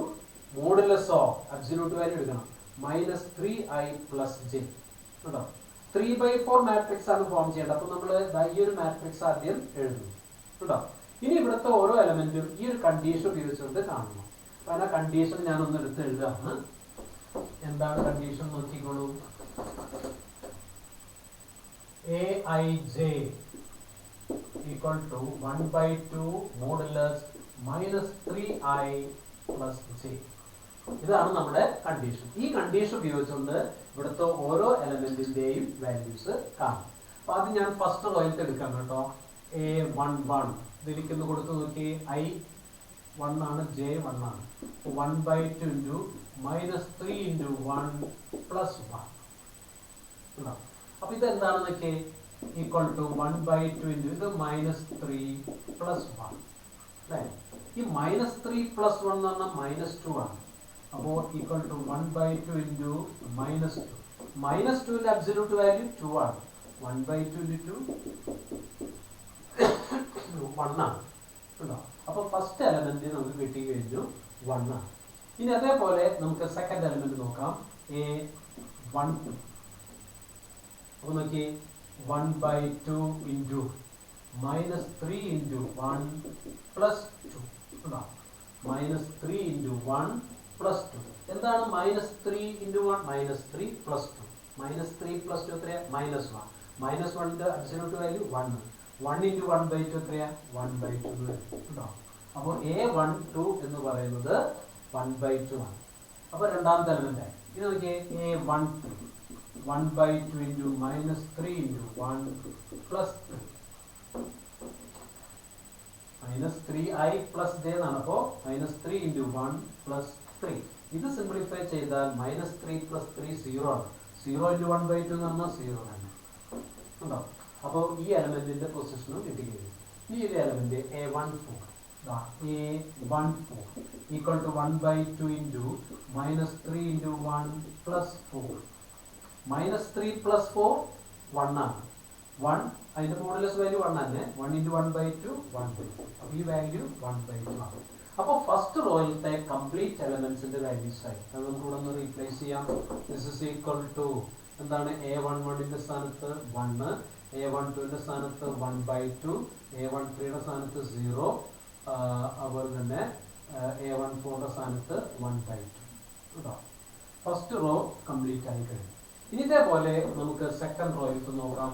modulus of absolute value എടുക്കണം -3i plus j കേട്ടോ. 3/4 matrix ആണ് form ചെയ്യേണ്ടത്. അപ്പൊ നമ്മൾ ഈ ഒരു മാട്രിക്സ് ആദ്യം എഴുതുന്നു കേട്ടോ. ഇനി ഇവിടുത്തെ ഓരോ എലമെന്റും ഈ ഒരു കണ്ടീഷൻ ഉപയോഗിച്ചുകൊണ്ട് കാണണം. അപ്പൊ ആ കണ്ടീഷൻ ഞാനൊന്ന് എടുത്ത് എഴുതാണ്. എന്താണ് കണ്ടീഷൻ നോക്കിക്കോളൂ. Aij equal to 1/2 modulus -3i plus j. ഇതാണ് നമ്മുടെ കണ്ടീഷൻ. ഈ കണ്ടീഷൻ ഉപയോഗിച്ചുകൊണ്ട് ഇവിടുത്തെ ഓരോ എലമെന്റിന്റെയും വാല്യൂസ് കാണും. അപ്പൊ അത് ഞാൻ ഫസ്റ്റ് റോയിലത്തെ എടുക്കാം കേട്ടോ. A11 ഇതിരിക്കുന്നു കൊടുത്തു നോക്കി. I1 ആണ്, J1 ആണ്. 1/2 into -3 into 1 plus 1. അപ്പൊ ഇത് എന്താണെന്ന് നോക്കിയേ. ഈക്വൽ ടു 1/2 into ഇത് -3 plus 1 അല്ലേ. ഈ -3 plus 1 എന്ന് പറഞ്ഞാൽ -2 ആണ്. അപ്പോൾ ഈക്വൽ ടു 1/2 into -2. -2ന്റെ അബ്സല്യൂട്ട് വാല്യൂ 2 ആണ്. 1/2 into 2 1 ആണ് ഉണ്ടോ. അപ്പോൾ ഫസ്റ്റ് എലമെന്റ് നമുക്ക് കിട്ടി കഴിഞ്ഞു 1 ആണ്. ഇനി അതേപോലെ നമുക്ക് സെക്കൻഡ് എലമെന്റ് നോക്കാം. A12. അപ്പോൾ നോക്കി 1/2 ഇൻറ്റു -3 ഇൻറ്റു 1 പ്ലസ് 2 ഉണ്ടോ. -3 ഇൻറ്റു 1 പ്ലസ് 2. എന്താണ് -3 ഇൻറ്റു 1? -3 പ്ലസ് 2. -3 പ്ലസ് 2 എത്രയാ? -1. -1ന്റെ അബ്സല്യൂട്ട് വാല്യൂ 1. 1 ഇൻറ്റു 1/2 എത്രയാ? 1/2 ഉണ്ടോ. അപ്പോൾ A12 എന്ന് പറയുന്നത് 1/2 ആണ്. അപ്പോൾ രണ്ടാമത്തെ എലമെന്റ് ആയി. ഇത് നോക്കിയേ A13. 1/2 into -3 into 1 plus 2. -3i plus j എന്നാണ്. അപ്പോൾ -3 ഇൻറ്റു 1 പ്ലസ് 3. ഇത് സിംപ്ലിഫൈ ചെയ്താൽ -3 പ്ലസ് 3 0 ആണ്. 0 ഇൻറ്റു 1/2 എന്ന് പറഞ്ഞാൽ 0 തന്നെ ഉണ്ടോ. അപ്പോൾ ഈ എലമെന്റിന്റെ പൊസിഷനും കിട്ടിക്കഴിഞ്ഞു. ഈ ഒരു element A14 A14 equal to 1/2 into -3 into 1 plus 4. -3 plus 4 1 ആണ്. 1 അതിന്റെ മോഡുലസ് വാല്യൂ 1 തന്നെ. 1 ഇൻറ്റു 1/2 1/2. അപ്പോൾ ഈ വാല്യൂ 1/2 ആണ്. അപ്പോൾ ഫസ്റ്റ് റോയിലത്തെ കംപ്ലീറ്റ് എലമെന്റ്സിന്റെ വാല്യൂസ് ആയി. അത് നമുക്ക് ഇവിടെ ഒന്ന് റീപ്ലേസ് ചെയ്യാം. ദിസ് ഇസ് ഈക്വൽ ടു എന്താണ്? A11ന്റെ സ്ഥാനത്ത് 1, A12ന്റെ സ്ഥാനത്ത് 1/2, A13യുടെ സ്ഥാനത്ത് 0, അതുപോലെ തന്നെ A14ന്റെ സ്ഥാനത്ത് 1/2 കേട്ടോ. ഫസ്റ്റ് റോ കംപ്ലീറ്റ് ആയി കഴിഞ്ഞു. ഇനി ഇതേപോലെ നമുക്ക് സെക്കൻഡ് റോയിലേക്ക് നോക്കാം.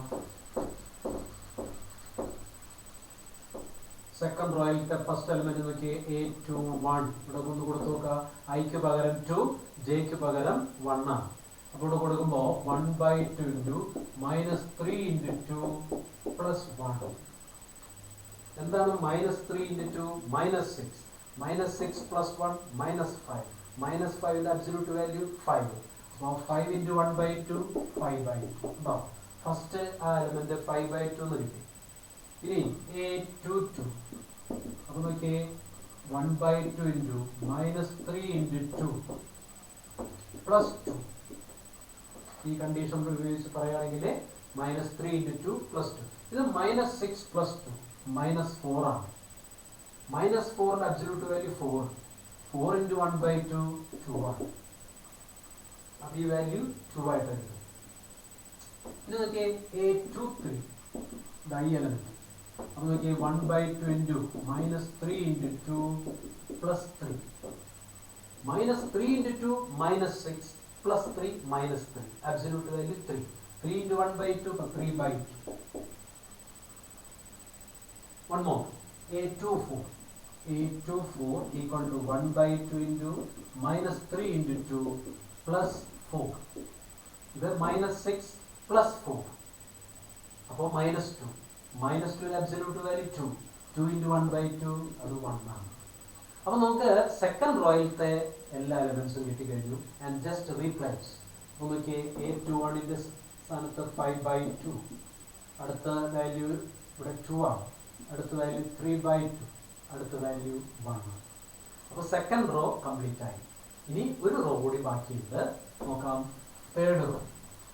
സെക്കൻഡ് റോയിലത്തെ ഫസ്റ്റ് എലമെന്റ് നോക്കി A21. ഇവിടെ കൊണ്ട് കൊടുത്തു നോക്കുക. ഐക്ക് പകരം 2, ജെക്ക് പകരം 1 ആണ്. അപ്പോൾ ഇവിടെ കൊടുക്കുമ്പോൾ 1/2 ഇൻറ്റു -3 ഇൻറ്റു 2 പ്ലസ് 1. എന്താണ് -3 ഇൻറ്റു 2? -6. -6 പ്ലസ് 1 -5. -5ന്റെ അബ്സല്യൂട്ട് വാല്യൂ 5. അപ്പോൾ 5 ഇൻറ്റു 1/2 5/2 ഉണ്ടോ. ഫസ്റ്റ് ആ എലമെന്റ് 5/2 എന്ന് കിട്ടി. ഇനി A22. അപ്പോൾ നോക്കിയേ 1/2 ഇൻറ്റു -3 ഇൻറ്റു 2 പ്ലസ് 2. ഈ കണ്ടീഷൻ ഉപയോഗിച്ച് പറയുകയാണെങ്കിൽ -3 ഇൻറ്റു 2 പ്ലസ് 2. ഇത് -6 പ്ലസ് 2 -4 ആണ്. -4ന്റെ അബ്സല്യൂട്ട് വാല്യൂ 4. 4 ഇൻറ്റു 1/2 2 ആണ്. അപ്പോൾ ഈ വാല്യൂ 2 ആയിട്ട് എടുക്കും. ഇത് നോക്കിയേ A23 ഈ എലമെന്റ്. അപ്പോൾ നോക്കിയേ 1/2 into -3 into 2 plus 3. -3 into 2 -6 plus 3 -3. Absolute value 3. 3 into 1/2 3/2. One more. A24. A24 equal to 1/2 into -3 into 2 plus 4. ഇത് -6 plus 4. അപ്പോൾ -2. -2 absolute value 2. 2 into 1/2 അത് 1 ആണ്. അപ്പോൾ നമുക്ക് സെക്കൻഡ് റോയിലത്തെ എല്ലാ എലമെന്റ്സും കിട്ടിക്കഴിഞ്ഞു. And just replace. അപ്പോൾ നോക്കിയേ A21ന്റെ സ്ഥാനത്ത് 5/2. അടുത്ത വാല്യൂ ഇവിടെ 2 ആണ്. അടുത്ത വാല്യൂ 3/2. അടുത്ത വാല്യൂ 1 ആണ്. അപ്പോൾ സെക്കൻഡ് റോ കംപ്ലീറ്റ് ആയി. ഇനി ഒരു റോ കൂടി ബാക്കിയുണ്ട്. നോക്കാം. Third row.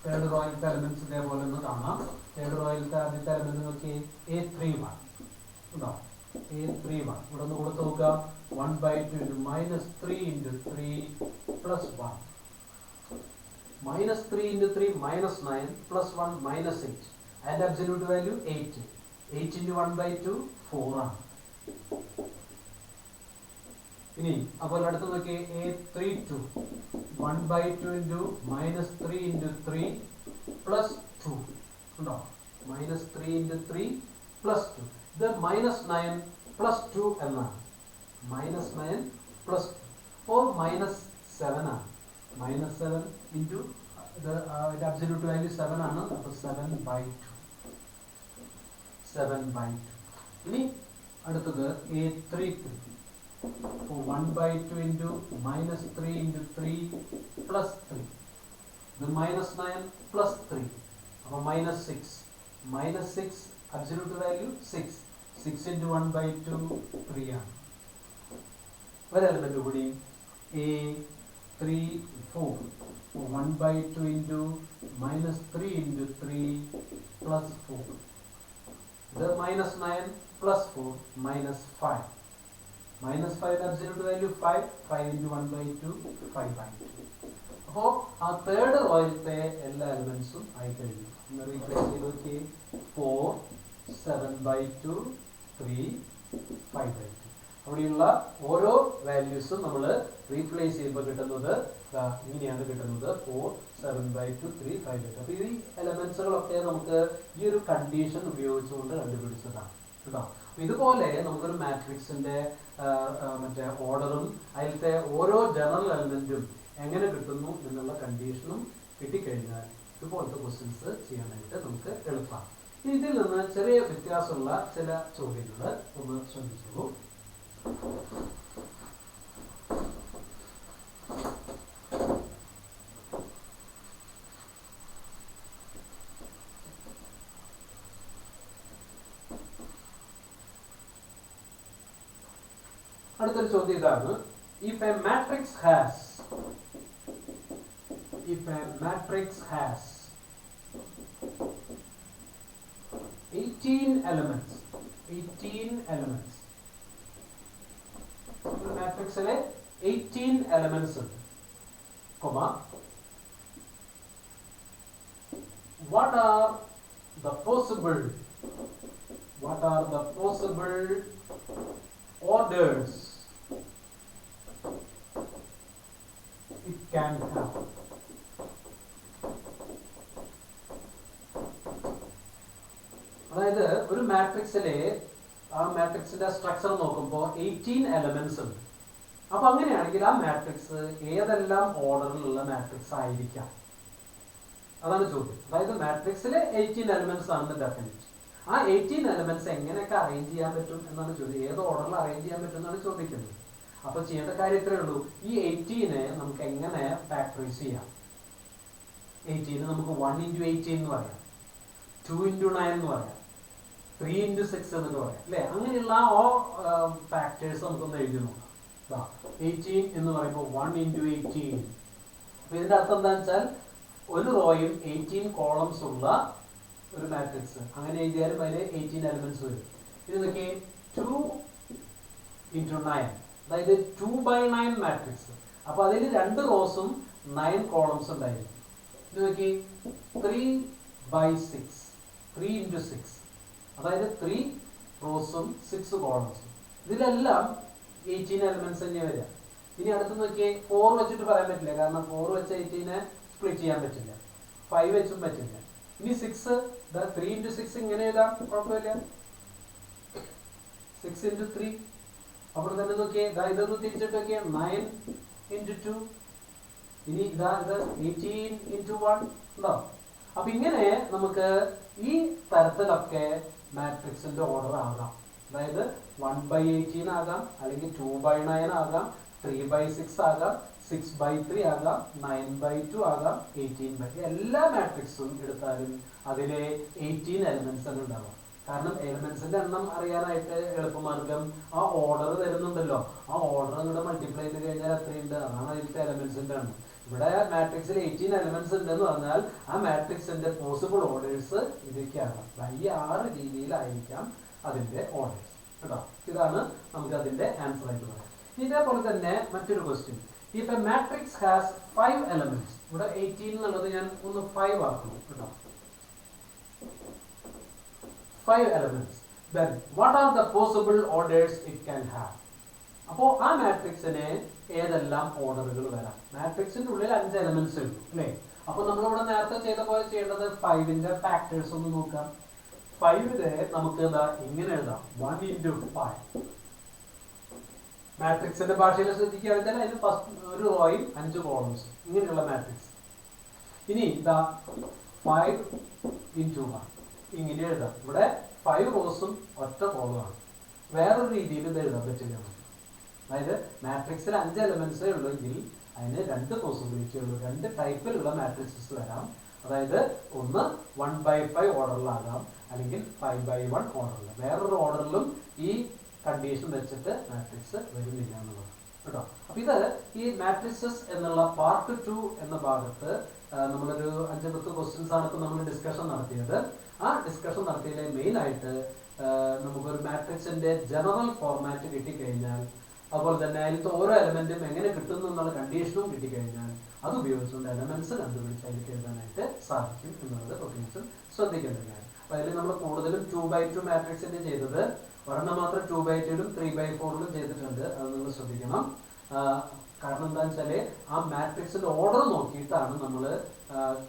തേർഡ് റോയിലത്തെ എലമെന്റ്സ് ഇതേപോലെ ഒന്ന് കാണാം. തേർഡ് റോയിലത്തെ ആദ്യത്തെ എലമെന്റ് നോക്കി A31 ഉണ്ടോ. A31 ഇവിടെ ഒന്ന് കൊടുത്ത് നോക്കുക. 1/2 into -3 into 3 plus 1. -3 into 3 -9 plus 1 -8. And absolute value 8. 8 into 1/2 4 ആണ്. ഇനി അപ്പോൾ അടുത്ത് നോക്കിയേ A32. 1/2 into -3 into 3 plus 2 ഉണ്ടോ. -3 into 3 plus 2. ഇത് -9 plus 2 എന്നാണ്. -9 plus 2 or -7 ആണ്. -7 into the absolute value 7 ആണ്. അപ്പോൾ 7/2. 7/2. ഇനി അടുത്തത് A33. 1/2 into -3 into 3 plus 3. ഇത് -9 plus 3. അപ്പോൾ -6. -6 absolute value 6. 6 into 1/2 3 ആണ്. ഒരു എലമെന്റ് കൂടി A34. 1/2 into -3 into 3 plus 4. ഇത് -9 + 4 -5. -5 absolute value 5. 5 into 1/2 5/2. അപ്പോൾ ആ തേർഡ് റോയിലത്തെ എല്ലാ എലിമെന്റ്സും ആയി കഴിഞ്ഞു. ഒന്ന് റീപ്ലേസ് ചെയ്ത് നോക്കി. 4 7/2 3 5/2. അവിടെയുള്ള ഓരോ വാല്യൂസും നമ്മൾ റീപ്ലേസ് ചെയ്യുമ്പോൾ കിട്ടുന്നത് ഇങ്ങനെയാണ് കിട്ടുന്നത്. 4 7/2 3 5/2. അപ്പോൾ ഈ എലമെന്റ്സുകളൊക്കെ നമുക്ക് ഈ ഒരു കണ്ടീഷൻ ഉപയോഗിച്ചുകൊണ്ട് കണ്ടുപിടിച്ചതാണ് കേട്ടോ. ഇതുപോലെ നമുക്കൊരു മാട്രിക്സിന്റെ മറ്റേ ഓർഡറും അതിലത്തെ ഓരോ ജനറൽ എലമെന്റും എങ്ങനെ കിട്ടുന്നു എന്നുള്ള കണ്ടീഷനും കിട്ടിക്കഴിഞ്ഞാൽ ഇതുപോലത്തെ ക്വസ്റ്റ്യൻസ് ചെയ്യാനായിട്ട് നമുക്ക് എളുപ്പമാണ്. ഇതിൽ നിന്ന് ചെറിയ വ്യത്യാസമുള്ള ചില ചോദ്യങ്ങൾ ഒന്ന് ശ്രദ്ധിച്ചോളൂ. അടുത്തൊരു ചോദ്യം ഇതാണ്. If a matrix has 18 elements, മാട്രിക്സിലെ 18 elements ഉണ്ട്, what are the possible orders it can have? അതായത് ഒരു മാട്രിക്സിലെ ആ മാട്രിക്സിന്റെ സ്ട്രക്ചർ നോക്കുമ്പോൾ 18 എലമെന്റ്സ് ഉണ്ട്. അപ്പൊ അങ്ങനെയാണെങ്കിൽ ആ മാട്രിക്സ് ഏതെല്ലാം ഓർഡറിലുള്ള മാട്രിക്സ് ആയിരിക്കാം? അതാണ് ചോദ്യം. അതായത് മാട്രിക്സിലെ 18 എലമെന്റ്സ് ആണ് ഡെഫിനിറ്റ്. ആ 18 എലമെന്റ്സ് എങ്ങനെയൊക്കെ അറേഞ്ച് ചെയ്യാൻ പറ്റും എന്നാണ് ചോദ്യം. ഏത് ഓർഡറിൽ അറേഞ്ച് ചെയ്യാൻ പറ്റും എന്നാണ് ചോദിക്കുന്നത്. അപ്പൊ ചെയ്യേണ്ട കാര്യം ഇത്രേ ഉള്ളൂ. ഈ 18 നമുക്ക് എങ്ങനെ ഫാക്ടറൈസ് ചെയ്യാം? 18 നമുക്ക് 1 into 18 എന്ന് പറയാം, 2 into 9 എന്ന് പറയാം, 3 into 6 എന്നൊക്കെ പറയാം അല്ലെ. അങ്ങനെയുള്ള ആ ഫാക്ടേഴ്സ് നമുക്കൊന്ന് എഴുതി നോക്കാം. 18 എന്ന് പറയുമ്പോൾ 1 into 18. അപ്പൊ ഇതിന്റെ അർത്ഥം എന്താണെന്ന് വെച്ചാൽ ഒരു റോയിൽ 18 കോളംസ് ഉള്ള ഒരു മാട്രിക്സ്. അങ്ങനെ എഴുതിയാലും അതിൽ 18 എലിമെന്റ്സ് വരും. ഇത് നോക്കി 2 into 9, അതായത് 2/9 മാട്രിക്സ്. അപ്പൊ അതിൽ 2 റോസും 9 കോളംസ് ഉണ്ടായിരിക്കും. ഇത് നോക്കി 3/6, 3 into 6, അതായത് 3 റോസും 6 കോളംസും. ഇതിലെല്ലാം 18 എലിമെന്റ്സ് തന്നെ വരിക. ഇനി അടുത്ത് നോക്കിയേ, 4 വെച്ചിട്ട് പറയാൻ പറ്റില്ല, കാരണം 4 വെച്ച് 18 സ്പ്ലിറ്റ് ചെയ്യാൻ പറ്റില്ല, 5 വെച്ചും പറ്റില്ല. ഇനി 6, 3 into 6 ഇങ്ങനെ എഴുതാം, കുഴപ്പമില്ല. 6 into 3. അവിടെ തന്നെ നോക്കിയേ, ഇതൊന്ന് തിരിച്ചിട്ട് നോക്കിയേ, 9 into 2. ഇനി ഇത് 18 into 1 ഉണ്ടോ? അപ്പൊ ഇങ്ങനെ നമുക്ക് ഈ തരത്തിലൊക്കെ മാട്രിക്സിന്റെ ഓർഡർ ആകാം. അതായത് 1/18 ആകാം, അല്ലെങ്കിൽ 2/9 ആകാം, 3/6 ആകാം, 6/3 ആകാം, 9/2 ആകാം, 18/2. എല്ലാ മാട്രിക്സും എടുത്താലും അതിലെ 18 എലിമെന്റ്സ് തന്നെ ഉണ്ടാവാം. കാരണം എലിമെന്റ്സിന്റെ എണ്ണം അറിയാനായിട്ട് എളുപ്പമാർഗം ആ ഓർഡർ തരുന്നുണ്ടല്ലോ, ആ ഓർഡർ അങ്ങോട്ട് മൾട്ടിപ്ലൈ ചെയ്ത് കഴിഞ്ഞാൽ എത്രയുണ്ട്, അതാണ് അതിലത്തെ എലിമെന്റ്സിന്റെ എണ്ണം. ഇവിടെ മാട്രിക്സിൽ 18 എലിമെന്റ്സ് ഉണ്ടെന്ന് പറഞ്ഞാൽ ആ മാട്രിക്സിന്റെ പോസിബിൾ ഓർഡേഴ്സ് ഇതൊക്കെയാണ്. ഈ 6 രീതിയിലായിരിക്കാം അതിന്റെ ഓർഡേഴ്സ് കേട്ടോ. ഇതാണ് നമുക്ക് അതിന്റെ ആൻസർ ആയിട്ട് പറയാം. ഇതേപോലെ തന്നെ മറ്റൊരു question. If a matrix has 5 elements, ഇവിടെ 18 എന്നുള്ളത് ഞാൻ ഒന്ന് 5 ആക്കുന്നു കേട്ടോ. 5 elements, then what are the possible orders it can have? അപ്പോൾ ആ മാട്രിക്സിന് ഏതെല്ലാം ഓർഡറുകൾ വരാം? മാട്രിക്സിന്റെ ഉള്ളിൽ 5 എലമെന്റ്സ് ഉണ്ട് അല്ലേ. അപ്പൊ നമ്മളിവിടെ നേരത്തെ ചെയ്ത പോലെ ചെയ്യേണ്ടത് 5ന്റെ ഫാക്ടേഴ്സ് ഒന്ന് നോക്കാം. 5ന് നമുക്ക് ഇങ്ങനെ എഴുതാം, 1 into 5. മാട്രിക്സിന്റെ ഭാഷയിൽ ശ്രദ്ധിക്കുകയാണെങ്കിൽ അതിന് ഫസ്റ്റ് ഒരു റോയിൽ 5 കോളംസ്, ഇങ്ങനെയുള്ള മാട്രിക്സ്. ഇനി 5 into 1 ഇങ്ങനെ എഴുതാം. ഇവിടെ 5 റോസും ഒറ്റ കോളമാണ്. വേറൊരു രീതിയിൽ ഇത് എഴുതാൻ പറ്റില്ല. അതായത് മാട്രിക്സിൽ 5 എലമെന്റ്സേ ഉള്ളെങ്കിൽ അതിന് 2 പോസിബിലിറ്റി ഉള്ളൂ. 2 ടൈപ്പിലുള്ള മാട്രിക്സസ് വരാം. അതായത് ഒന്ന് 1/5 ഓർഡറിലാകാം, അല്ലെങ്കിൽ 5/1 ഓർഡറിൽ. വേറൊരു ഓർഡറിലും ഈ കണ്ടീഷൻ വെച്ചിട്ട് മാട്രിക്സ് വരുന്നില്ല എന്നുള്ളത് കേട്ടോ. അപ്പൊ ഇത് ഈ മാട്രിക്സസ് എന്നുള്ള പാർട്ട് 2 എന്ന ഭാഗത്ത് നമ്മളൊരു 5-10 ക്വസ്റ്റ്യൻസ് ആണ് ഇപ്പൊ നമ്മൾ ഡിസ്കഷൻ നടത്തിയത്. ആ ഡിസ്കഷൻ നടത്തിയതിലെ മെയിൻ ആയിട്ട് നമുക്കൊരു മാട്രിക്സിന്റെ ജനറൽ ഫോർമാറ്റ് കിട്ടിക്കഴിഞ്ഞാൽ, അതുപോലെ തന്നെ അതിലത്തെ ഓരോ എലമെന്റും എങ്ങനെ കിട്ടുന്നു എന്നുള്ള കണ്ടീഷനും കിട്ടിക്കഴിഞ്ഞാൽ അത് ഉപയോഗിച്ചുകൊണ്ട് എലമെന്റ്സ് കണ്ടുപിടിച്ച് അതിലേക്ക് എഴുതാനായിട്ട് സാധിക്കും എന്നുള്ളത് പ്രത്യേകിച്ചും ശ്രദ്ധിക്കേണ്ട കാര്യം. അപ്പൊ അതിൽ നമ്മൾ കൂടുതലും 2x2 മാട്രിക്സിന്റെ ചെയ്തത് ഒരെണ്ണം മാത്രം 2x2ലും 3x4ലും ചെയ്തിട്ടുണ്ട്. അത് നിങ്ങൾ ശ്രദ്ധിക്കണം. കാരണം എന്താണെന്ന് വെച്ചാല് ആ മാട്രിക്സിന്റെ ഓർഡർ നോക്കിയിട്ടാണ് നമ്മൾ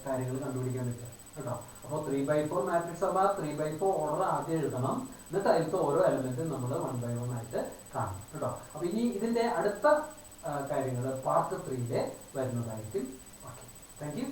കാര്യങ്ങൾ കണ്ടുപിടിക്കാൻ പറ്റുക കേട്ടോ. അപ്പോൾ 3x4 മാട്രിക്സ് ആകുമ്പോൾ 3x4 ഓർഡർ ആദ്യം എഴുതണം, എന്നിട്ട് അതിലത്തെ ഓരോ എലമെന്റും നമ്മൾ 1x1 ആയിട്ട് കാണും കേട്ടോ. അപ്പൊ ഇനി ഇതിന്റെ അടുത്ത കാര്യങ്ങൾ പാർട്ട് 3 വരുന്നതായിരിക്കും. Okay, thank you.